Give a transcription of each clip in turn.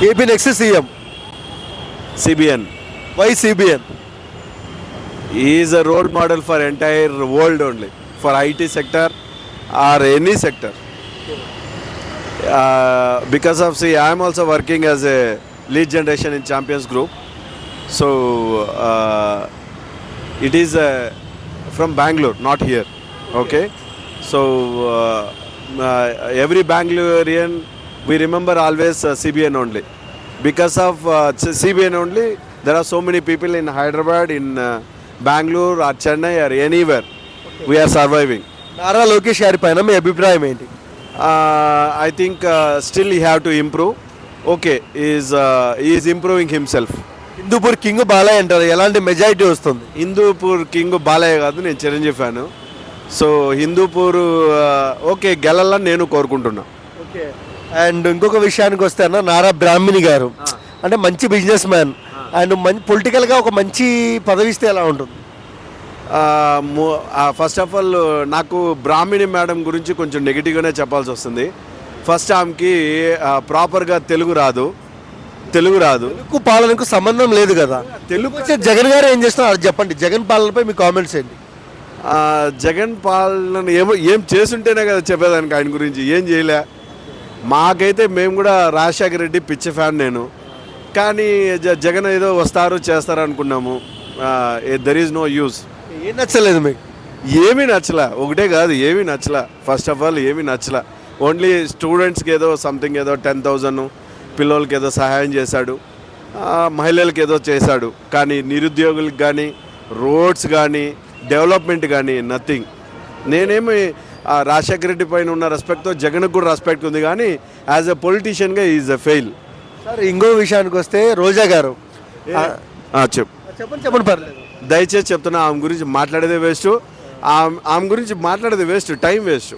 AP next CM. CBN. Why CBN? He is a role model for entire world only, for IT sector or any sector. Because of, see, I am also working as a lead generation in Champions Group. So it is from Bangalore, not here. Okay. So every Bangalorean, we remember always CBN only. Because of CBN only, there are so many people in Hyderabad, in Bangalore or Chennai or anywhere. We are surviving. Nara Lokesh గారి పైన మీ అభిప్రాయం ఏంటి? I think still he have to improve. Okay, he is improving himself. Hindupur king Balayya అంటారు, ఎలాంటి మెజారిటీ వస్తుంది? Hindupur king Balayya కాదు, నేను Chiranjeevi fan. So Hindupur okay గెలాలని నేను కోరుకుంటున్నా. ఓకే. అండ్ ఇంకొక విషయానికి వస్తే అన్న, నారా బ్రాహ్మణి గారు అంటే మంచి బిజినెస్ మ్యాన్ అండ్ మంచి పొలిటికల్గా ఒక మంచి పదవి ఇస్తే ఎలా ఉంటుంది? ఫస్ట్ ఆఫ్ ఆల్ నాకు బ్రాహ్మణి మేడం గురించి కొంచెం నెగిటివ్గానే చెప్పాల్సి వస్తుంది. ఫస్ట్ ఆమెకి ప్రాపర్గా తెలుగు రాదు. తెలుగు పాలనకు సంబంధం లేదు కదా. తెలుగు వచ్చే జగన్ గారు ఏం చేస్తున్నారు అది చెప్పండి. జగన్ పాలనపై మీ కామెంట్స్ ఏంటి? జగన్ పాలన ఏం చేస్తుంటేనే కదా చెప్పేదానికి. ఆయన గురించి ఏం చేయలే. మాకైతే మేము కూడా రాజశేఖర రెడ్డి పిచ్చి ఫ్యాన్ నేను. కానీ జగన్ ఏదో వస్తారు చేస్తారు అనుకున్నాము. There is no use. ఏం నచ్చలేదు మీకు? ఏమీ నచ్చలా. ఒకటే కాదు, ఏమీ నచ్చలా. ఫస్ట్ ఆఫ్ ఆల్ ఏమీ నచ్చలా. ఓన్లీ స్టూడెంట్స్కి ఏదో సంథింగ్ ఏదో 10,000 పిల్లలకి ఏదో సహాయం చేశాడు, మహిళలకు ఏదో చేశాడు. కానీ నిరుద్యోగులకు కానీ, రోడ్స్ కానీ, డెవలప్మెంట్ కానీ నథింగ్. నేనేమి రాజశేఖర రెడ్డి పైన ఉన్న రెస్పెక్ట్తో జగన్కి కూడా రెస్పెక్ట్ ఉంది, కానీ యాజ్ ఎ పొలిటీషియన్గా ఈజ్ ఎ ఫెయిల్. సార్ ఇంకో విషయానికి వస్తే రోజా గారు చెప్పండి పర్లేదు. దయచేసి చెప్తున్నా, ఆమె గురించి మాట్లాడేదే వేస్ట్. ఆమె గురించి మాట్లాడేది waste, time waste.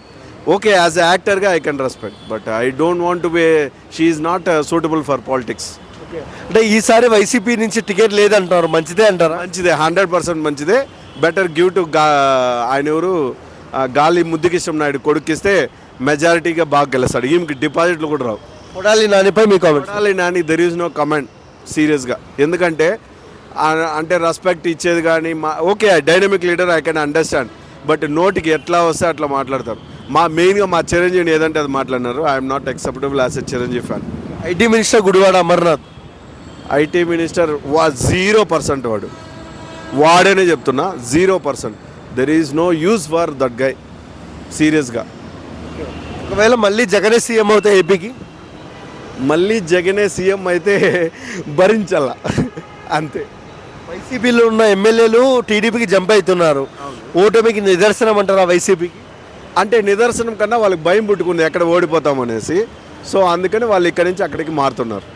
Okay, as a యాక్టర్గా I can respect, but I don't want to be, she is not suitable for politics. అంటే ఈసారి వైసీపీ నుంచి టికెట్ లేదంటారు, మంచిదే అంటారా? మంచిదే, 100% మంచిదే. బెటర్ గివ్ టు ఆయన ఎవరు, గాలి ముద్దుకృష్ణ నాయుడు కొడుకిస్తే మెజారిటీగా బాగా గెలుస్తాడు. ఈమెకి డిపాజిట్లు కూడా రావు. కొడాలి నానిపై మీ కామెంట్? Kodali Nani there is no comment సీరియస్గా. ఎందుకంటే అంటే రెస్పెక్ట్ ఇచ్చేది కానీ okay, dynamic leader I can understand, but నోటికి ఎట్లా వస్తే అట్లా మాట్లాడతారు. మెయిన్గా మా చిరంజీవిని ఏదంటే అది మాట్లాడినారు. I'm not acceptable as a Chiranjeevi fan. IT minister Gudivada Amarnath, IT minister 0% వాడనే చెప్తున్నా, 0%. There is no use for that guy సీరియస్గా. ఒకవేళ మళ్ళీ జగనే సీఎం అవుతే ఏపీకి, మళ్ళీ జగనే సీఎం అయితే భరించాల అంతే. వైసీపీలో ఉన్న ఎమ్మెల్యేలు టీడీపీకి జంప్ అవుతున్నారు. ఓటమికి నిదర్శనం అంటారా వైసీపీకి? అంటే నిదర్శనం కన్నా వాళ్ళకి భయం పుట్టుకుంది ఎక్కడ ఓడిపోతామనేసి. సో అందుకని వాళ్ళు ఇక్కడి నుంచి అక్కడికి మారుతున్నారు.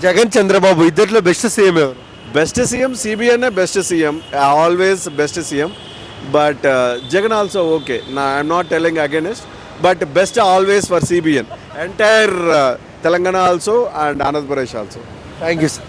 జగన్ చంద్రబాబు ఇద్దరిలో బెస్ట్ సీఎం ఎవరు? Best CM CBN best CM, always best CM. But Jagan also okay, I'm not telling against, but best always for CBN, entire Telangana also and Andhra Pradesh also. Thank you sir.